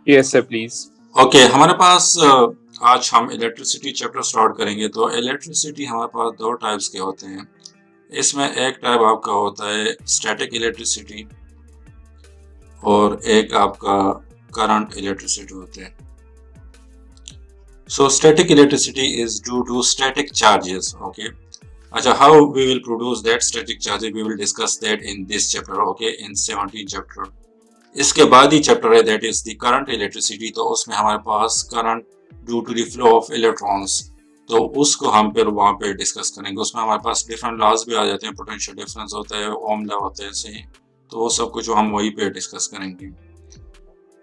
Yes, sir, please. Okay हमारे पास आज हम इलेक्ट्रिसिटी चैप्टर स्टार्ट करेंगे। तो इलेक्ट्रिसिटी हमारे पास दो टाइप्स के होते हैं। इसमें एक टाइप आपका होता है स्टैटिक इलेक्ट्रिसिटी और एक आपका करंट इलेक्ट्रिसिटी होते हैं। So static electricity is due to static charges. Okay. अच्छा, how we will produce that static charges, we will discuss that in this chapter. Okay, in 17th chapter. इसके बाद ही chapter है that is the current electricity. तो उसमें हमारे पास current due to the flow of electrons, तो उसको हम फिर वहाँ पे डिस्कस करेंगे। उसमें हमारे पास डिफरेंट लॉज भी आ जाते हैं, पोटेंशियल डिफरेंस होता है, ओम लॉ होता है, सही। तो वो सब कुछ हम वहीं पे डिस्कस करेंगे।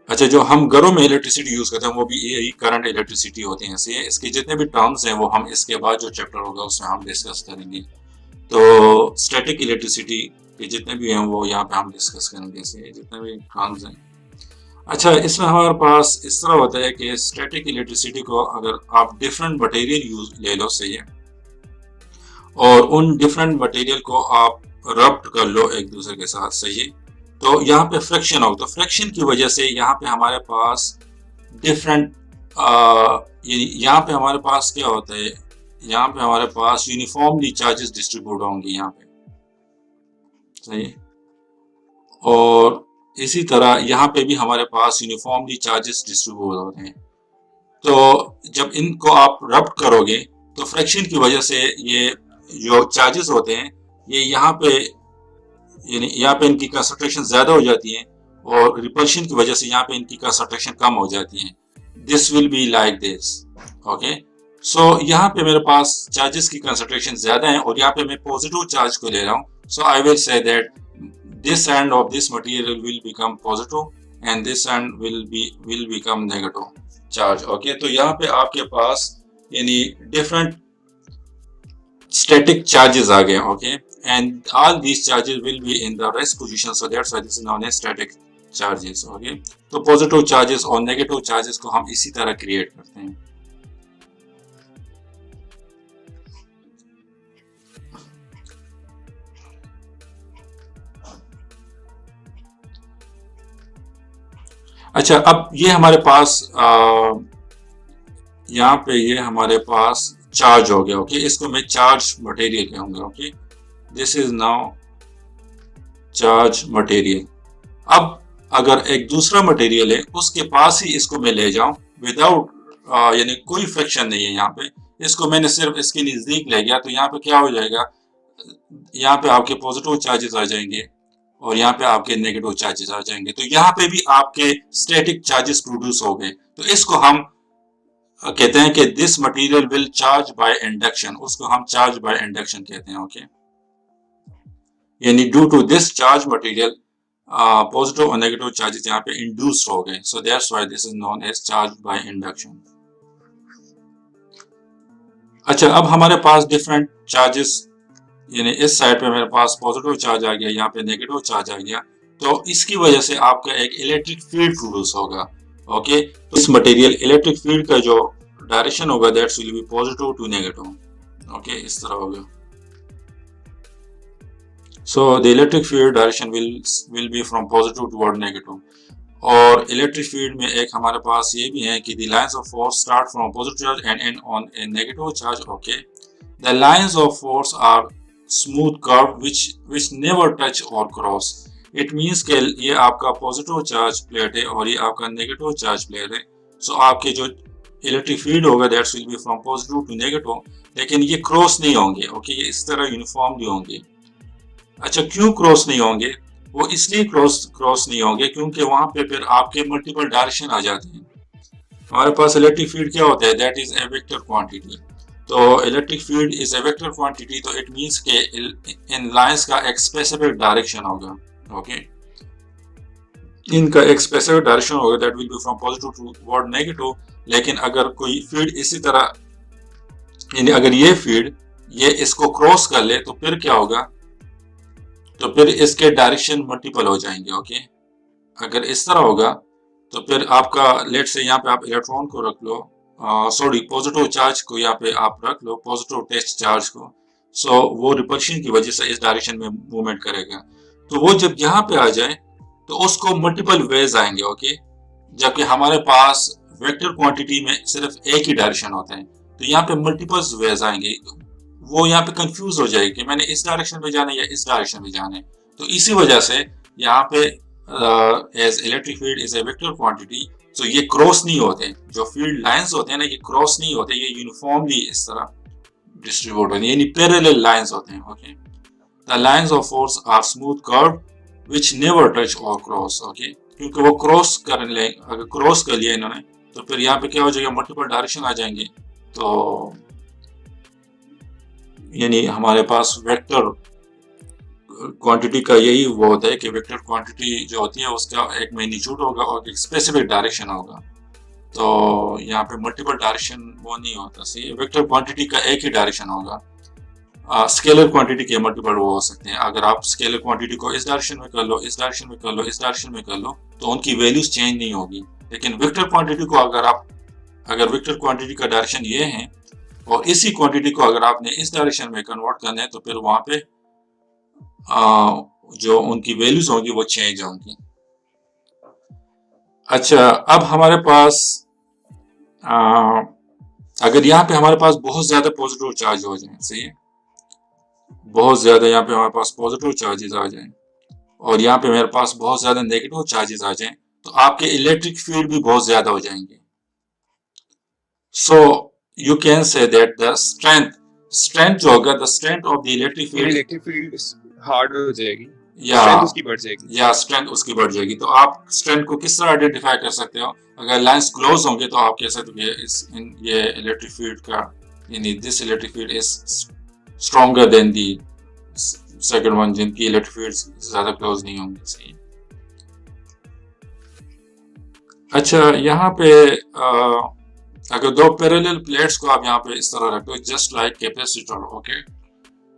अच्छा, जो हम घरों में इलेक्ट्रिसिटी यूज करते हैं वो भी यही करंट इलेक्ट्रिसिटी होती है। ऐसे इसके जितने भी टर्म्स हैं वो हम इसके बाद जो चैप्टर होगा उसमें हम डिस्कस करेंगे। तो स्टैटिक इलेक्ट्रिसिटी के जितने भी हैं वो यहाँ पे हम डिस्कस करेंगे, ऐसे जितने भी टर्म्स हैं। अच्छा, इसमें हमारे पास इस तरह होता है कि स्टैटिक इलेक्ट्रिसिटी को अगर आप डिफरेंट मटेरियल यूज ले लो, सही है, और उन डिफरेंट मटेरियल को आप रब्ट कर लो एक दूसरे के साथ, सही है, तो यहाँ पे फ्रिक्शन होगा। तो फ्रिक्शन की वजह से यहाँ पे हमारे पास डिफरेंट यहाँ पे हमारे पास क्या होता है, यहाँ पे हमारे पास यूनिफॉर्मली चार्जेस डिस्ट्रीब्यूट होंगे यहाँ पे, सही है। और इसी तरह यहाँ पे भी हमारे पास यूनिफॉर्मली चार्जेस डिस्ट्रीब्यूट होते हैं। तो जब इनको आप रब्ट करोगे तो फ्रिक्शन की वजह से ये जो चार्जेस होते हैं ये यहाँ पे, यानी यहाँ पे इनकी कंसंट्रेशन ज्यादा हो जाती है और रिपल्शन की वजह से यहाँ पे इनकी कंसंट्रेशन कम हो जाती है। This will be like this. Okay, so यहाँ पे मेरे पास चार्जेस की कंसंट्रेशन ज्यादा है और यहाँ पे मैं पॉजिटिव चार्ज को ले रहा हूँ। So I will say that this end of this material will become positive and this end will become negative charge. Okay, तो यहाँ पे आपके पास यानी different static charges आ गए। Okay, and all these charges will be in the rest position, so that's why this is known as static charges. Okay, तो positive charges और negative charges को हम इसी तरह create करते हैं। अच्छा, अब ये हमारे पास यहाँ पे ये हमारे पास चार्ज हो गया। ओके, इसको मैं चार्ज मटेरियल कहूंगा। Okay, this is now charge material. अब अगर एक दूसरा मटेरियल है उसके पास ही इसको मैं ले जाऊं विदाउट, यानी कोई फ्रिक्शन नहीं है यहाँ पे, इसको मैंने सिर्फ इसके नजदीक ले गया, तो यहाँ पे क्या हो जाएगा, यहाँ पे आपके पॉजिटिव चार्जेस आ जाएंगे और यहाँ पे आपके नेगेटिव चार्जेस आ जाएंगे। तो यहाँ पे भी आपके स्टैटिक चार्जेस प्रोड्यूस हो गए। तो इसको हम कहते हैं कि this material will charge by induction, उसको हम चार्ज बाय इंडक्शन कहते हैं। ओके, यानी due to this charge material positive और नेगेटिव चार्जेस यहाँ पे इंड्यूस हो गए। So that's why this is known as charge by induction. अच्छा, अब हमारे पास डिफरेंट चार्जेस, यानी इस साइड पे मेरे पास पॉजिटिव चार्ज आ गया, यहाँ पे नेगेटिव चार्ज आ गया, तो इसकी वजह से आपका एक इलेक्ट्रिक फील्ड प्रोड्यूस होगा। ओके, तो इस मटेरियल इलेक्ट्रिक फील्ड का जो डायरेक्शन होगा that's will be positive to negative. Okay, इस तरह होगा। So the electric field direction will be from positive toward negative. और इलेक्ट्रिक फील्ड में एक हमारे पास ये भी है कि the lines of force start from positive charge and end on a negative charge. Okay, the lines of force are smooth curve which never touch or cross। It means के ये आपका पॉजिटिव चार्ज प्लेट है और ये आपका negative charge plate है। So आपके जो इलेक्ट्रिक फील्ड होगा that's will be from positive to negative, लेकिन ये क्रॉस नहीं होंगे। ओके, ये इस तरह यूनिफॉर्मली होंगे। अच्छा, क्यों क्रॉस नहीं होंगे, वो इसलिए क्रॉस नहीं होंगे क्योंकि वहां पे फिर आपके मल्टीपल डायरेक्शन आ जाते हैं। हमारे पास इलेक्ट्रिक फील्ड क्या होता है, that is a vector quantity. तो electric field is a vector quantity, तो इट मींस के इन लाइंस का एक स्पेसिफिक डायरेक्शन होगा। ओके, इनका एक स्पेसिफिक डायरेक्शन होगा that will be from positive toward negative. लेकिन अगर कोई फील्ड इसी तरह, यानी अगर ये फील्ड ये इसको क्रॉस कर ले तो फिर क्या होगा, तो फिर इसके डायरेक्शन मल्टीपल हो जाएंगे। ओके, अगर इस तरह होगा तो फिर आपका लेट से यहाँ पे आप इलेक्ट्रॉन को रख लो, सॉरी पॉजिटिव चार्ज को यहाँ पे आप रख लो, पॉजिटिव टेस्ट चार्ज को। सो वो रिपल्शन की वजह से इस डायरेक्शन में मूवमेंट करेगा। तो वो जब यहाँ पे आ जाए तो उसको मल्टीपल वेज आएंगे। ओके, जबकि हमारे पास वेक्टर क्वांटिटी में सिर्फ एक ही डायरेक्शन होता है। तो यहाँ पे मल्टीपल वेज आएंगे, वो यहाँ पे कंफ्यूज हो जाएगी कि मैंने इस डायरेक्शन में जाना है या इस डायरेक्शन में जाना है। तो इसी वजह से यहाँ पे as electric field is a vector quantity, तो ये क्रॉस नहीं होते, जो फील्ड लाइंस होते हैं ना, ये क्रॉस नहीं होते, ये यूनिफॉर्मली इस तरह डिस्ट्रीब्यूट होते हैं, यानी पैरेलल लाइंस होते हैं। Okay, the lines of force are smooth curve which never touch और क्रॉस। ओके, क्योंकि वो क्रॉस कर ले, अगर क्रॉस कर लिया इन्होंने तो फिर यहाँ पे क्या हो जाएगा, मल्टीपल डायरेक्शन आ जाएंगे। तो यानी हमारे पास वेक्टर क्वांटिटी का यही वो होता है कि वेक्टर क्वांटिटी जो होती है उसका एक मैग्नीट्यूड होगा और एक स्पेसिफिक डायरेक्शन होगा। तो यहाँ पे मल्टीपल डायरेक्शन वो नहीं होता, सही। वेक्टर क्वांटिटी का एक ही डायरेक्शन होगा। स्केलर क्वांटिटी के मल्टीपल वो हो सकते हैं। अगर आप स्केलर क्वांटिटी को इस डायरेक्शन में कर लो, इस डायरेक्शन में कर लो, इस डायरेक्शन में कर लो, तो उनकी वैल्यूज चेंज नहीं होगी। लेकिन वेक्टर क्वांटिटी को अगर वेक्टर क्वांटिटी का डायरेक्शन ये है और इसी क्वांटिटी को अगर आपने इस डायरेक्शन में कन्वर्ट करना है, तो फिर वहां पे जो उनकी वैल्यूज होंगी वो चेंज होंगी। अच्छा, अब हमारे पास अगर यहाँ पे हमारे पास बहुत ज्यादा पॉजिटिव चार्ज हो जाए, सही है, बहुत ज्यादा यहाँ पे हमारे पास पॉजिटिव चार्जेस आ जाएं और यहाँ पे मेरे पास बहुत ज्यादा नेगेटिव चार्जेस आ जाएं, तो आपके इलेक्ट्रिक फील्ड भी बहुत ज्यादा हो जाएंगे। सो you can say that the strength जो होगा, the strength of the electric field hard हो जाएगी या स्ट्रेंथ उसकी बढ़ जाएगी। या स्ट्रेंथ उसकी बढ़ जाएगी। तो आप स्ट्रेंथ को किस तरह आइडेंटिफाई कर सकते हो? अगर लाइंस क्लोज होंगे तो आप कह सकते हो कि ये इलेक्ट्रिक फील्ड का, यानी this electric field is stronger than the second one, जिनकी इलेक्ट्रिक फील्ड ज्यादा क्लोज नहीं होंगे, सही। अच्छा, यहाँ पे अगर दो पैरेलल प्लेट्स को आप यहाँ पे इस तरह रख दो, जस्ट लाइक कैपेसिटर, ओके,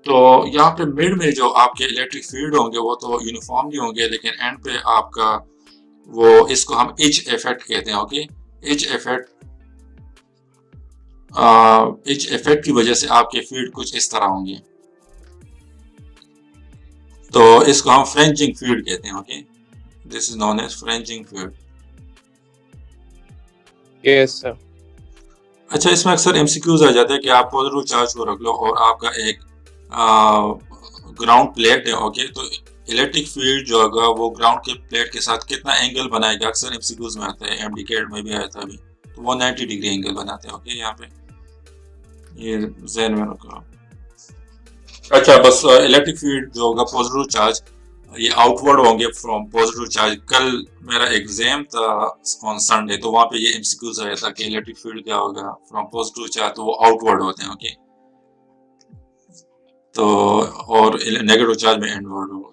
तो यहाँ पे मिड में जो आपके इलेक्ट्रिक फील्ड होंगे वो तो यूनिफॉर्मली होंगे, लेकिन एंड पे आपका वो, इसको हम एज इफेक्ट कहते हैं। Okay, edge effect, edge effect की वजह से आपके फील्ड कुछ इस तरह होंगे, तो इसको हम फ्रेंचिंग फील्ड कहते हैं। Okay, this is known as fringing field. Yes sir. अच्छा, इसमें अक्सर एमसीक्यूज आ जाता है कि आप पॉजिटिव चार्ज को रख लो और आपका एक ग्राउंड प्लेट है। ओके, तो इलेक्ट्रिक फील्ड जो होगा वो ग्राउंड के प्लेट के साथ कितना एंगल बनाएगा, अक्सर एमसीक्यूज में आता है, एमडीकेड में भी आया था अभी, तो वो 90 डिग्री एंगल बनाते हैं। ओके, यहाँ पे ये जहन में रखो। अच्छा, बस इलेक्ट्रिक फील्ड जो होगा, पॉजिटिव चार्ज ये आउटवर्ड होंगे फ्रॉम पॉजिटिव चार्ज। कल मेरा एग्जाम था ऑन संडे, तो वहां पे ये एमसीक्यूज आया था कि इलेक्ट्रिक फील्ड क्या होगा फ्रॉम पॉजिटिव चार्ज, तो वो आउटवर्ड होते हैं। ओके, तो और नेगेटिव चार्ज में इनवर्ड होगा।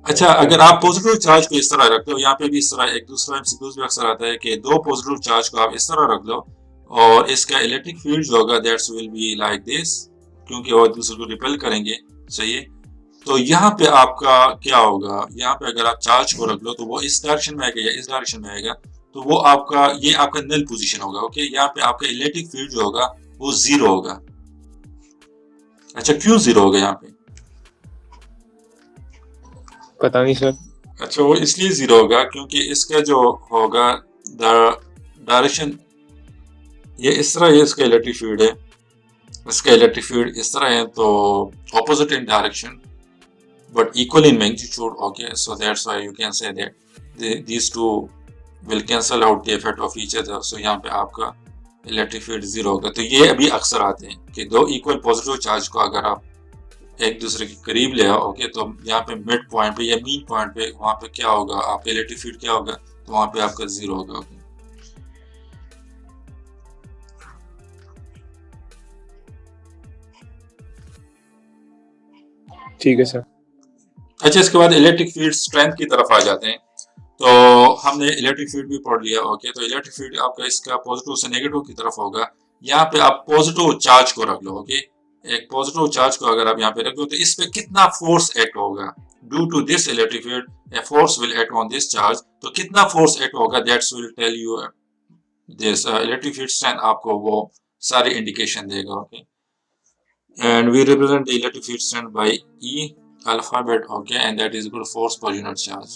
अच्छा, अगर आप पॉजिटिव चार्ज को इस तरह रखते हो, यहाँ पे भी इस तरह एक दूसरा एमसीक्यूज भी अक्सर आता है कि दो पॉजिटिव चार्ज को आप इस तरह रख लो और इसका इलेक्ट्रिक फील्ड जो होगा that's will be like this, क्योंकि वो एक दूसरे को रिपेल करेंगे, सही है। तो यहाँ पे आपका क्या होगा, यहाँ पे अगर आप चार्ज को रख लो तो वो इस डायरेक्शन में आएगा या इस डायरेक्शन में आएगा, तो वो आपका, ये आपका नल पोजीशन होगा। ओके, यहाँ पे आपका इलेक्ट्रिक फील्ड जो होगा वो जीरो होगा। अच्छा, क्यों जीरो होगा यहाँ पे? पता नहीं सर। अच्छा, वो इसलिए जीरो होगा क्योंकि इसका जो होगा डायरेक्शन, ये इस तरह, ये इसका इलेक्ट्रिक फील्ड है, इसका इलेक्ट्रिक फील्ड इस तरह है, तो opposite in direction but equal in magnitude. Okay, so that's why you can say that these two will cancel out the effect of each other. So यहाँ पे आपका इलेक्ट्रिक फील्ड जीरो होगा। तो ये अभी अक्सर आते हैं कि दो इक्वल पॉजिटिव चार्ज को अगर आप एक दूसरे के करीब ले आओ, ओके, तो यहाँ पे मिड पॉइंट पे या मीन पॉइंट पे वहां पे क्या होगा, आपका इलेक्ट्रिक फील्ड क्या होगा, तो वहां पे आपका जीरो होगा। ओके, ठीक है सर। अच्छा, इसके बाद इलेक्ट्रिक फील्ड स्ट्रेंथ की तरफ आ जाते हैं। तो हमने इलेक्ट्रिक फील्ड भी पढ़ लिया। ओके, तो इलेक्ट्रिक फील्ड आपका इसका पॉजिटिव से नेगेटिव की तरफ होगा। यहाँ पे आप पॉजिटिव चार्ज को रख लो। ओके, एक पॉजिटिव चार्ज को अगर आप यहाँ पे रख लो तो इस पे कितना फोर्स एक्ट होगा, due to this electric field a force will act on this charge. तो कितना फोर्स एक्ट होगा, that's will tell you this electric field strength, आपको वो सारी इंडिकेशन देगा। Okay, and we represent the electric field strength by E alphabet, okay, and that is equal to force per unit charge.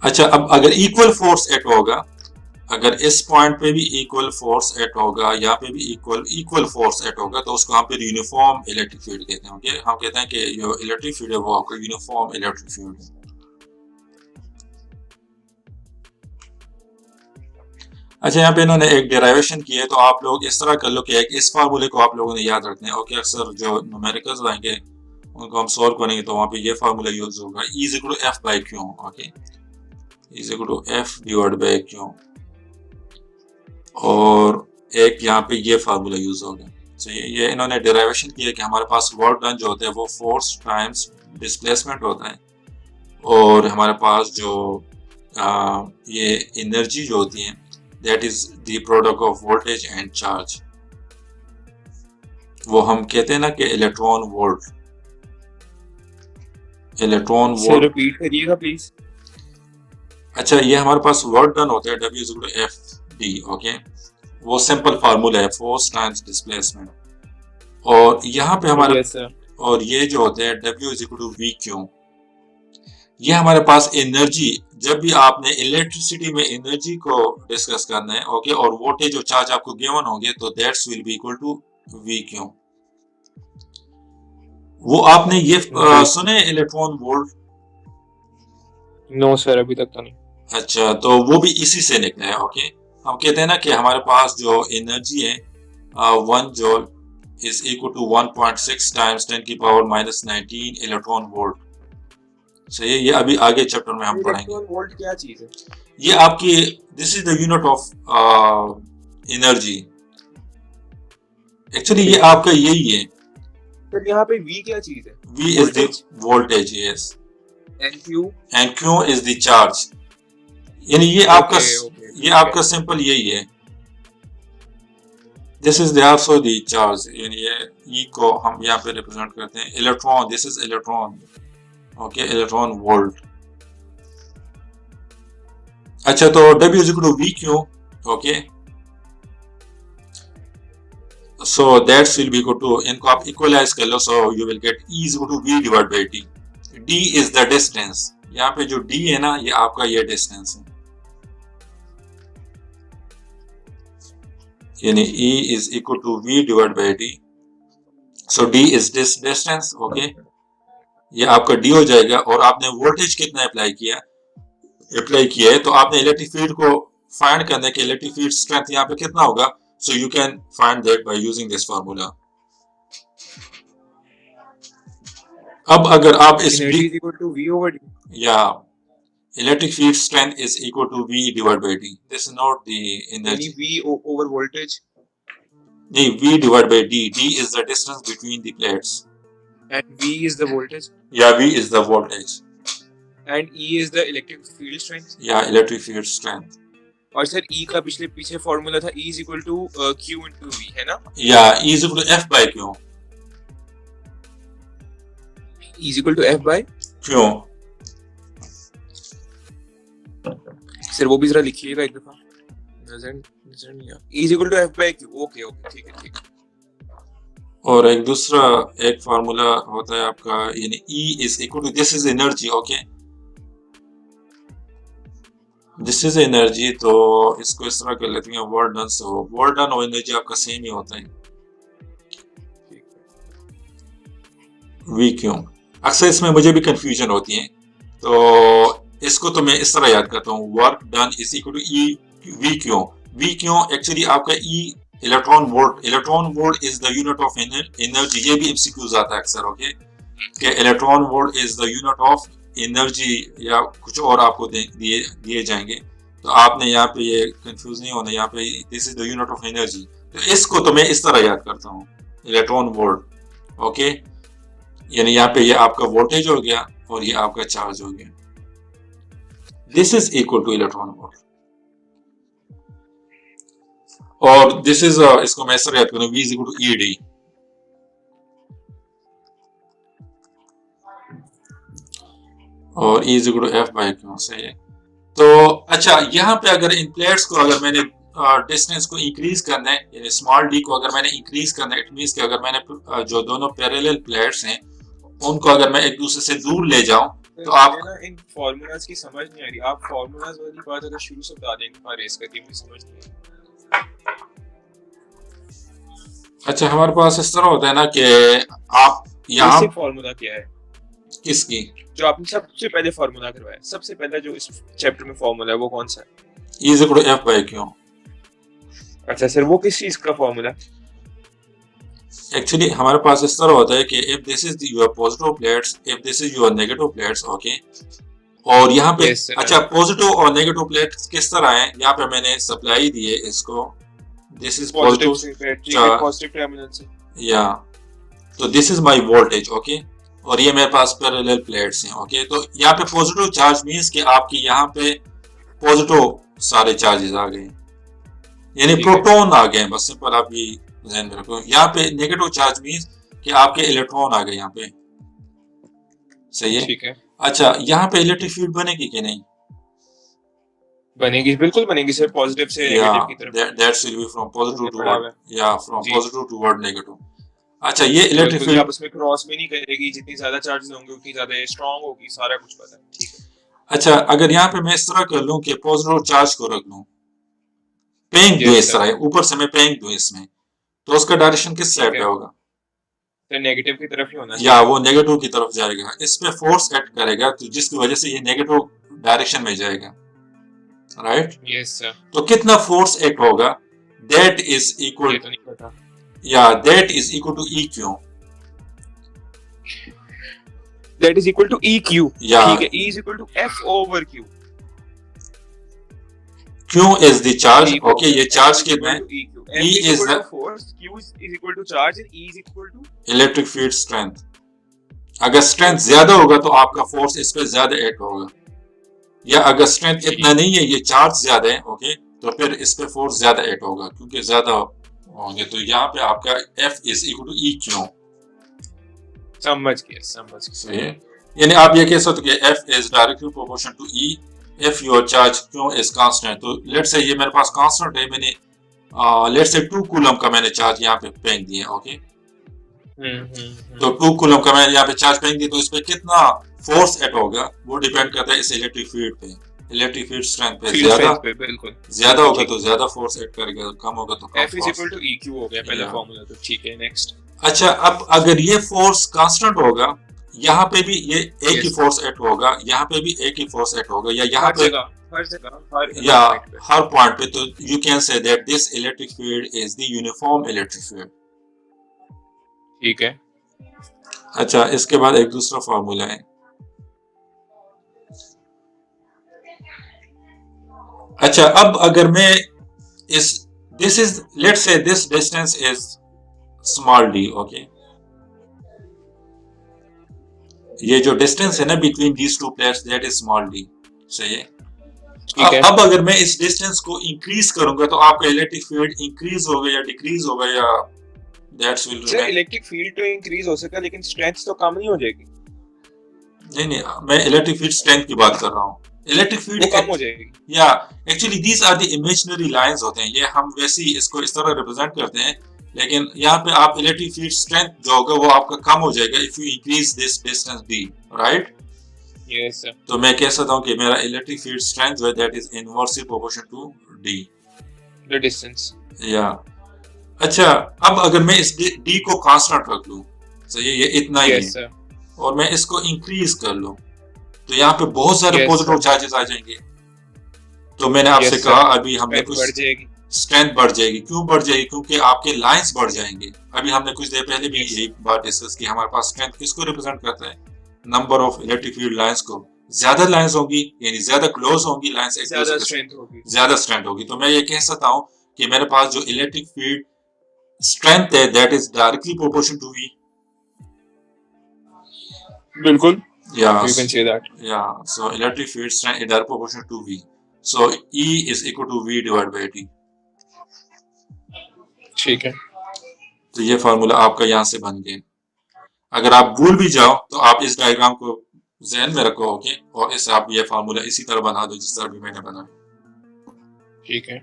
अच्छा, अब अगर equal force at होगा, अगर इस पॉइंट पे भी इक्वल फोर्स एट होगा, यहाँ पे भी इक्वल फोर्स एट होगा, तो उसको हम फिर यूनिफॉर्म इलेक्ट्रिक फील्ड कहते हैं। ओके, हम कहते हैं कि जो इलेक्ट्रिक फील्ड है वो आपका यूनिफॉर्म इलेक्ट्रिक फील्ड है। अच्छा, यहाँ पे इन्होंने एक डेराइवेशन की है, तो आप लोग इस तरह कर लो कि एक इस फार्मूले को आप लोगों ने याद रखना है। ओके, अक्सर जो न्यूमेरिकल्स आएंगे उनको हम सॉल्व करेंगे तो वहाँ पे ये फार्मूला यूज होगा, E is equal to F by Q. Okay, E is equal to F divide by Q, और एक यहाँ पे ये फार्मूला यूज होगा। तो ये इन्होंने डेराइवेशन किया कि हमारे पास वर्क डन जो होता है वो फोर्स टाइम्स डिस्प्लेसमेंट होता है, और हमारे पास जो ये एनर्जी जो होती है that is the product of voltage and charge, वो हम कहते हैं ना कि इलेक्ट्रॉन वोल्ट। सर रिपीट करिएगा प्लीज। अच्छा, ये हमारे पास वर्क डन होता है W is equal to F D. Okay, वो सिंपल फार्मूला है, फोर्स टाइम्स डिस्प्लेसमेंट, और यहाँ पे हमारे यस सर। और ये जो होते हैं W is equal to V Q, ये हमारे पास एनर्जी, जब भी आपने इलेक्ट्रिसिटी में एनर्जी को डिस्कस करना है, ओके, और वोल्टेज और चार्ज आपको गिवन होंगे, तो that's will be equal to V Q. वो आपने ये सुने इलेक्ट्रॉन वोल्ट? नो सर, अभी तक तो नहीं। अच्छा, तो वो भी इसी से निकला है। ओके, हम कहते हैं ना कि हमारे पास जो एनर्जी है 1 joule is equal to 1.6 times 10 की पावर -19 इलेक्ट्रॉन वोल्ट। सही है, ये अभी आगे चैप्टर में हम पढ़ेंगे। इलेक्ट्रॉन वोल्ट क्या चीज है? ये आपकी, this is the unit of energy. Actually ये आपका यही है। सर यहाँ पे V क्या चीज है? V is the voltage, yes, and Q is the charge. यानी ये आपका ये आपका सिंपल यही है। This is also the charge, यानी ये E को हम यहाँ पे रिप्रेजेंट करते हैं electron. This is electron. Okay, electron volt. अच्छा, तो W is equal to V Q. Okay, so that's will be equal to, इनको आप इक्वलाइज कर लो, so you will get E is equal to V divide by D। D is the distance, यहाँ पे जो D है ना, ये आपका ये डिस्टेंस है, यानी E is equal to V divide by D। So D is this distance. Okay, ये आपका D हो जाएगा, और आपने वोल्टेज कितना अप्लाई किया है, तो आपने इलेक्ट्रिक फील्ड को फाइंड करने के इलेक्ट्रिक फील्ड स्ट्रेंथ यहाँ पे कितना होगा, so you can find that by using this formula. अब अगर आप इस energy is equal to V over D, या electric field strength is equal to V divide by D, this is not the energy, V over voltage, नहीं, V divide by D। D is the distance between the plates, and V is the voltage, yeah, V is the voltage, and E is the electric field strength. yeah, electric field strength, और sir E का पीछे formula था, E is equal to Q into V, है ना? yeah, E is equal to F by Q, E is equal to F by Q। Sir वो भी जरा लिखिएगा एक दफा, नजर नहीं आ। E is equal to F by Q, okay okay, ठीक है ठीक है। और एक दूसरा एक फार्मूला होता है आपका, यानी E is equal to, this is energy, okay, this is energy, तो इसको इस तरह कर लेते हैं work done. So work done और एनर्जी आपका सेम ही होता है, वी क्यू। अक्सर इसमें मुझे भी कंफ्यूजन होती है, तो इसको तो मैं इस तरह याद करता हूँ, work done is equal to E V Q. V Q actually आपका E electron volt, electron volt is the unit of energy. ये भी एमसीक्यूज आता है अक्सर, ओके, कि electron volt is the unit of energy, या कुछ और आपको दिए जाएंगे, तो आपने यहाँ पे ये कंफ्यूज नहीं होना, यहाँ पे this is the unit of energy. तो इसको तो मैं इस तरह याद करता हूँ, इलेक्ट्रॉन वोल्ट। ओके, यानी यहाँ पे ये आपका वोल्टेज हो गया और ये आपका चार्ज हो गया, this is equal to electron volt. और दिस इज इसको मैं इस तरह याद करूँ, V is equal to E D. और E is equal to F by Q, सही है। तो अच्छा, यहाँ पे अगर इन प्लेट्स को अगर मैंने डिस्टेंस को इंक्रीज करना है, यानी स्मॉल डी को अगर मैंने इंक्रीज करना है, इट मींस कि अगर मैंने जो दोनों पैरेलल प्लेट्स हैं उनको अगर मैं एक दूसरे से दूर ले जाऊं, तो आप मुझे ना इन फार्मूलाज की समझ नहीं आ रही। आप फार्मूलाज वाली बात अगर शुरू से बता देंगे रेस करके, मुझे समझ नहीं आई। अच्छा, हमारे पास इस तरह होता है ना कि आप यहाँ बेसिक फार्मूला क्या है किसकी जो आपने सबसे पहले फार्मूला करवाया, सबसे पहला जो इस चैप्टर में फार्मूला है वो कौन सा है? E is equal to F by Q। अच्छा सर, वो किस चीज का फार्मूला? एक्चुअली हमारे पास इस तरह होता है कि if this is your positive plates, if this is your negative plates, okay. और यहाँ पे yes, अच्छा, पॉजिटिव और नेगेटिव प्लेट्स किस तरह है, यहाँ पे मैंने सप्लाई दी है इसको, दिस इज पॉजिटिव पॉजिटिव से ठीक है, पॉजिटिव टर्मिनल से, या तो this is my voltage, okay. और ये मेरे पास पैरेलल प्लेट्स हैं, ओके। तो यहाँ पे पॉजिटिव चार्ज मींस कि आपकी यहाँ पे पॉजिटिव सारे चार्जेस आ गए, यानी प्रोटॉन आ गए, बस सिंपल आप ये ध्यान में रखो। यहाँ पे नेगेटिव चार्ज मींस कि आपके इलेक्ट्रॉन आ गए यहाँ पे, सही है, ठीक है। अच्छा, यहाँ पे इलेक्ट्रिक फील्ड बनेगी कि नहीं? बनेगी, बिल्कुल बनेगी सर, पॉजिटिव से नेगेटिव की तरफ। That's will be from positive toward, या फ्रॉम पॉजिटिव टुवर्ड नेगेटिव। अच्छा, ये इलेक्ट्रिक फील्ड आपस में क्रॉस में नहीं करेगी, जितनी ज्यादा चार्जेस होंगे उतनी ज्यादा स्ट्रांग होगी, सारा कुछ पता है, ठीक है। अच्छा, अगर यहाँ पे मैं इस तरह कर लूं कि पॉजिटिव चार्ज को रख लूं, पेंग दूं इस तरह, ऊपर से मैं पेंग दूं इसमें, तो उसका डायरेक्शन किस साइड पे होगा? तो नेगेटिव की तरफ ही होना या वो नेगेटिव की तरफ जाएगा, इस पे फोर्स एक्ट करेगा, तो जिसकी वजह से ये नेगेटिव डायरेक्शन में जाएगा, राइट? Yes sir. तो कितना फोर्स एक्ट होगा? दैट इज इक्वल, तो नहीं पता, या that is equal to E Q, that is equal to E Q, ठीक है। E is equal to F over Q, Q is the charge, okay, ये चार्ज कितना है? E is the force, Q is equal to charge and E is equal to electric field strength। अगर strength ज्यादा होगा तो आपका force इस पे ज्यादा एक्ट होगा, या अगर स्ट्रेंथ इतना नहीं है, ये चार्ज ज्यादा है, ओके, तो फिर इस पे फोर्स ज्यादा एक्ट होगा क्योंकि ज्यादा होंगे। तो यहाँ पे आपका F is equal to E Q। समझ गया। यानी आप ये कह सकते हो कि F is directly proportional to E if your charge Q is constant। तो लेट्स से ये मेरे पास कांस्टेंट है, मैंने लेट्स से 2 कूलम का मैंने चार्ज यहाँ पे फेंक दिया, ओके। तो 2 कूलम का मैंने यहाँ पे चार्ज फेंक दिया, तो इस पे कितना फोर्स एक्ट होगा वो डिपेंड करता है इस इलेक्ट्रिक फील्ड पे, इलेक्ट्रिक फील्ड स्ट्रेंथ पे। ज्यादा होगा तो ज्यादा फोर्स एक्ट करेगा, कम होगा तो कम। F is equal to EQ हो गया पहला फार्मूला, तो ठीक है। नेक्स्ट, अच्छा, अब अगर ये फोर्स कांस्टेंट होगा, यहाँ पे भी ये एक ही फोर्स एक्ट होगा, यहाँ पे भी एक ही फोर्स एक्ट होगा, या यहाँ पे हर जगह या हर पॉइंट पे, तो you can say that this electric field is the uniform electric field, ठीक है। अच्छा, इसके बाद एक दूसरा फार्मूला है। अच्छा, अब अगर मैं इस this is let's say this distance is small D, okay. ये जो डिस्टेंस है ना between these two plates, that is small D, सही है। अब अगर मैं इस डिस्टेंस को इंक्रीज करूंगा तो आपका इलेक्ट्रिक फील्ड इंक्रीज होगा या डिक्रीज होगा, या that's will remain? Electric field तो इंक्रीज हो सकेगा लेकिन स्ट्रेंथ तो कम नहीं हो जाएगी। नहीं, मैं इलेक्ट्रिक फील्ड स्ट्रेंथ की बात कर रहा हूँ। इलेक्ट्रिक फील्ड कम हो जाएगी, या actually these are the imaginary lines होते हैं, ये हम वैसे ही इसको इस तरह रिप्रेजेंट करते हैं, लेकिन यहाँ पे आप इलेक्ट्रिक फील्ड स्ट्रेंथ जो होगा वो आपका कम हो जाएगा if you increase this distance d, right? Yes sir. तो मैं कह सकता हूँ कि मेरा इलेक्ट्रिक फील्ड स्ट्रेंथ जो है that is inversely proportional to d, the distance, या। अच्छा, अब अगर मैं इस d को कांस्टेंट रख लूं, सही है, ये इतना ही है, और मैं इसको इंक्रीज कर लूं, तो यहाँ पे बहुत सारे पॉजिटिव चार्जेस आ जाएंगे। तो मैंने आपसे कहा अभी हमने कुछ स्ट्रेंथ बढ़ जाएगी, क्यों बढ़ जाएगी? क्योंकि आपके लाइंस बढ़ जाएंगे। अभी हमने कुछ देर पहले भी यही बात डिस्कस की, हमारे पास स्ट्रेंथ किसको रिप्रेजेंट करता है? Number of electric field lines को। ज्यादा लाइंस होंगी यानी ज्यादा क्लोज होंगी लाइंस, ज्यादा स्ट्रेंथ होगी। तो मैं ये कह सकता हूँ कि मेरे पास जो इलेक्ट्रिक फील्ड स्ट्रेंथ है that is directly proportional to V। बिल्कुल, yeah, you can say that, yeah, so electric field strength is direct proportional to V, so E is equal to V divided by T। ठीक है। तो ये formula आपका यहाँ से बन गया। अगर आप भूल भी जाओ तो आप इस डायग्राम को ज़हन में रखो, ओके, और इस आप ये फार्मूला इसी तरह बना दो जिस तरह भी मैंने बनाया, ठीक है।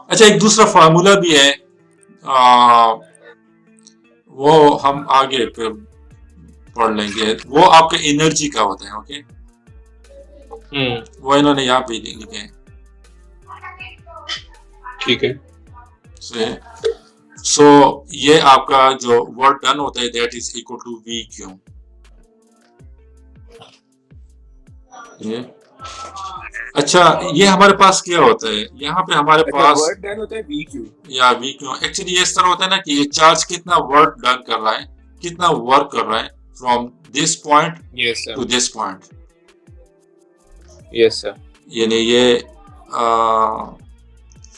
अच्छा, एक दूसरा फार्मूला भी है, वो हम आगे फिर पढ़ लेंगे। वो आपके एनर्जी का होता है। ओके, वो इन्होंने यहाँ पे लिखे हैं। ठीक है। सो ये आपका जो वर्क डन होता है that is equal to V Q. अच्छा, ये हमारे पास क्या होता है यहाँ पे हमारे पास वर्क डन होता है वी क्यू या वी क्यू। एक्चुअली ये इस तरह होता है ना कि ये चार्ज कितना वर्क डन कर रहा है, कितना वर्क कर रहा है from this point yes to this point. Yes sir. यानी ये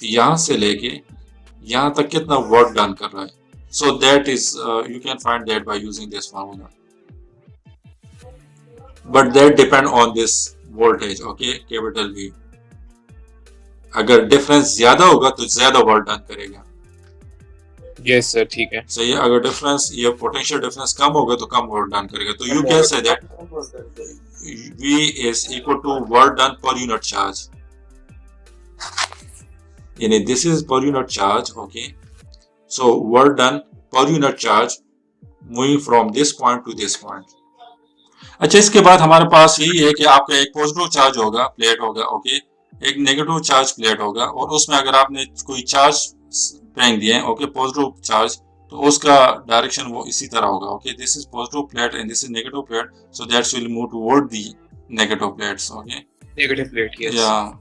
यहाँ से लेके यहाँ तक कितना वर्क डन कर रहा है। So that is you can find that by using this formula, but that depend on this voltage. Okay, capital V. अगर डिफरेंस ज्यादा होगा तो ज्यादा वर्क डन करेगा। यस सर, ठीक है। सही है। अगर डिफरेंस ये पोटेंशियल डिफरेंस कम होगा तो कम वर्क डन करेगा। तो you can say that V is equal to work done per unit charge. यानी this is per unit charge. Okay, so work done per unit charge moving from this point to this point. अच्छा, इसके बाद हमारे पास यही है कि आपका एक पॉजिटिव चार्ज होगा, प्लेट होगा। ओके, एक नेगेटिव चार्ज प्लेट होगा, और उसमें अगर आपने कोई चार्ज फेंक दिए हैं, ओके, पॉजिटिव चार्ज, तो उसका डायरेक्शन वो इसी तरह होगा। Okay, this is positive plate and this is negative plate, so that's will move toward the negative plates. Okay, negative plate, yes. या